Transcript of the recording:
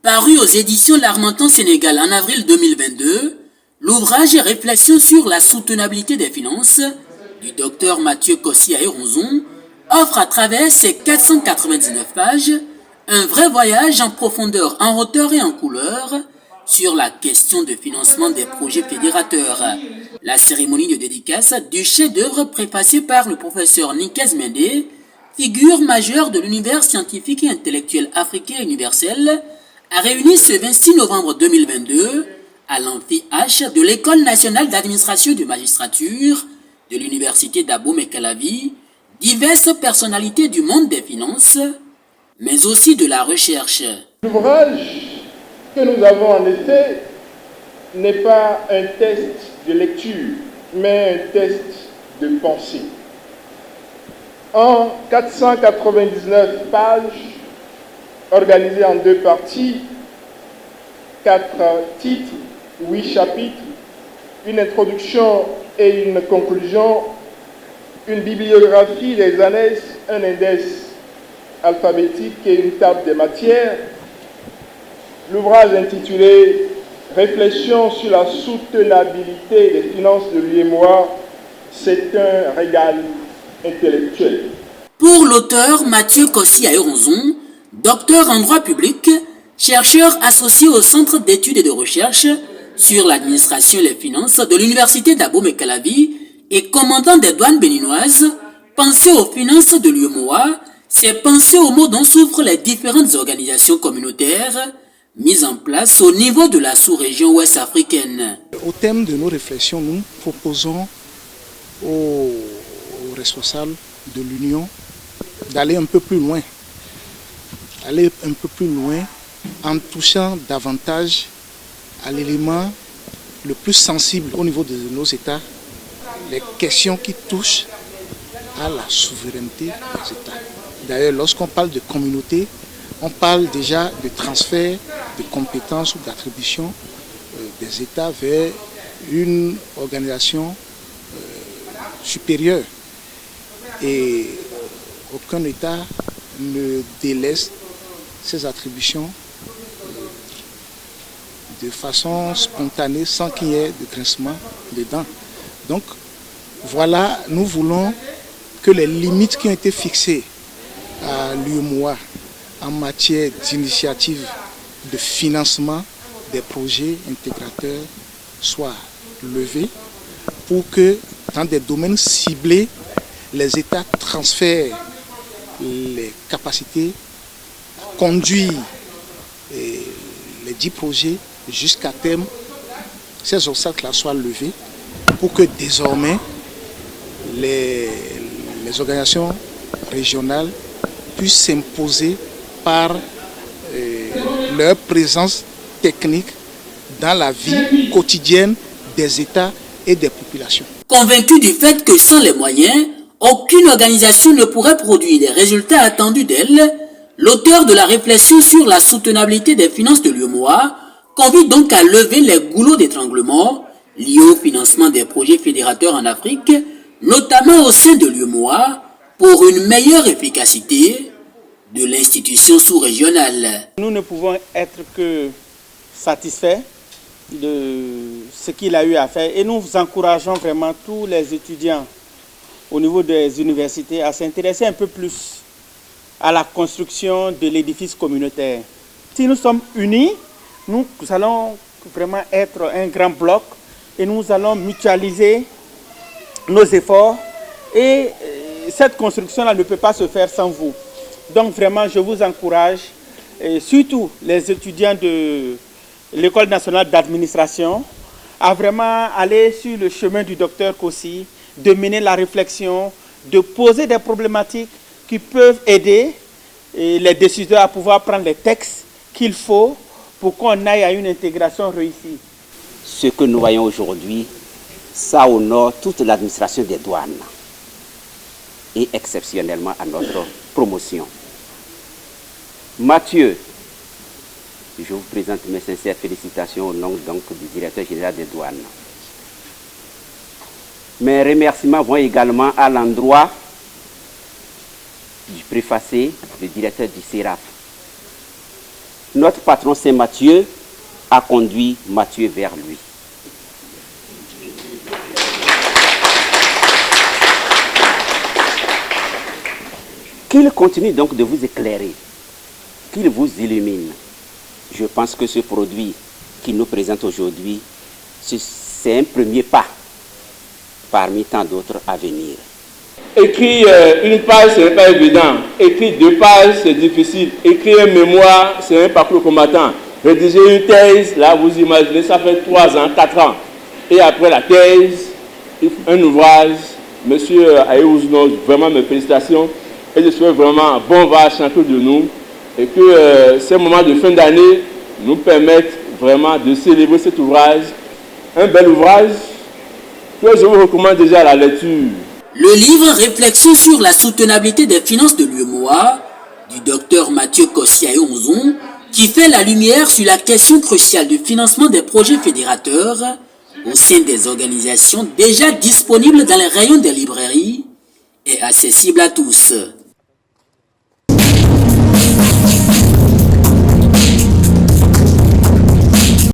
Paru aux éditions L'Harmattan Sénégal en avril 2022, l'ouvrage Réflexion sur la soutenabilité des finances du docteur Mathieu Kossi Aéronzon offre à travers ses 499 pages un vrai voyage en profondeur, en hauteur et en couleur sur la question de financement des projets fédérateurs. La cérémonie de dédicace du chef-d'œuvre préfacé par le professeur Nikes Mende, figure majeure de l'univers scientifique et intellectuel africain universel, a réuni ce 26 novembre 2022 à l'amphi H de l'École nationale d'administration de magistrature de l'université d'Abomey-Calavi diverses personnalités du monde des finances, mais aussi de la recherche. L'ouvrage que nous avons en effet n'est pas un test de lecture, mais un test de pensée. En 499 pages, organisées en 2 parties, 4 titres, 8 chapitres, une introduction et une conclusion, une bibliographie des annexes, un index alphabétique et une table des matières. L'ouvrage intitulé « Réflexion sur la soutenabilité des finances de l'UEMOA », c'est un régal intellectuel. Pour l'auteur Mathieu Kossi Aéronzon, docteur en droit public, chercheur associé au Centre d'études et de recherche sur l'administration et les finances de l'université d'Abomey-Calavi et commandant des douanes béninoises, penser aux finances de l'UEMOA, c'est penser aux maux dont souffrent les différentes organisations communautaires mises en place au niveau de la sous-région ouest africaine. Au thème de nos réflexions, nous proposons aux responsables de l'Union d'aller un peu plus loin, en touchant davantage à l'élément le plus sensible au niveau de nos États, les questions qui touchent à la souveraineté des États. D'ailleurs, lorsqu'on parle de communauté, on parle déjà de transfert de compétences ou d'attribution des États vers une organisation supérieure. Et aucun État ne délaisse ses attributions de façon spontanée sans qu'il y ait de grincement dedans. Donc voilà, nous voulons que les limites qui ont été fixées à l'UEMOA en matière d'initiative de financement des projets intégrateurs soient levées pour que dans des domaines ciblés, les États transfèrent les capacités à conduire les 10 projets jusqu'à terme. Ces obstacles-là soient levés pour que désormais les organisations régionales puissent s'imposer par leur présence technique dans la vie quotidienne des États et des populations. Convaincu du fait que sans les moyens, aucune organisation ne pourrait produire les résultats attendus d'elle, l'auteur de la réflexion sur la soutenabilité des finances de l'UEMOA convie donc à lever les goulots d'étranglement liés au financement des projets fédérateurs en Afrique, notamment au sein de l'UEMOA, pour une meilleure efficacité de l'institution sous-régionale. Nous ne pouvons être que satisfaits de ce qu'il a eu à faire et nous encourageons vraiment tous les étudiants au niveau des universités à s'intéresser un peu plus à la construction de l'édifice communautaire. Si nous sommes unis, nous allons vraiment être un grand bloc et nous allons mutualiser nos efforts et cette construction-là ne peut pas se faire sans vous. Donc vraiment, je vous encourage, et surtout les étudiants de l'École nationale d'administration, à vraiment aller sur le chemin du docteur Kossi, de mener la réflexion, de poser des problématiques qui peuvent aider les décideurs à pouvoir prendre les textes qu'il faut pour qu'on aille à une intégration réussie. Ce que nous voyons aujourd'hui, ça honore toute l'administration des douanes et exceptionnellement à notre promotion. Mathieu, je vous présente mes sincères félicitations au nom donc du directeur général des douanes. Mes remerciements vont également à l'endroit du préfacé, le directeur du CERAF, notre patron Saint-Mathieu a conduit Mathieu vers lui. Qu'il continue donc de vous éclairer, qu'il vous illumine. Je pense que ce produit qu'il nous présente aujourd'hui, c'est un premier pas parmi tant d'autres à venir. Écrire une page, ce n'est pas évident. Écrire 2 pages, c'est difficile. Écrire un mémoire, c'est un parcours combattant. Rédiger une thèse, là, vous imaginez, ça fait 3 ans, 4 ans. Et après la thèse, un ouvrage, monsieur Ayouzno, vraiment mes félicitations. Et je souhaite vraiment un bon va à chacun de nous. Et que ces moments de fin d'année nous permettent vraiment de célébrer cet ouvrage. Un bel ouvrage que je vous recommande déjà à la lecture. Le livre Réflexion sur la soutenabilité des finances de l'UEMOA du docteur Mathieu Kossi Ayonzon, qui fait la lumière sur la question cruciale du financement des projets fédérateurs au sein des organisations déjà disponibles dans les rayons des librairies, est accessible à tous.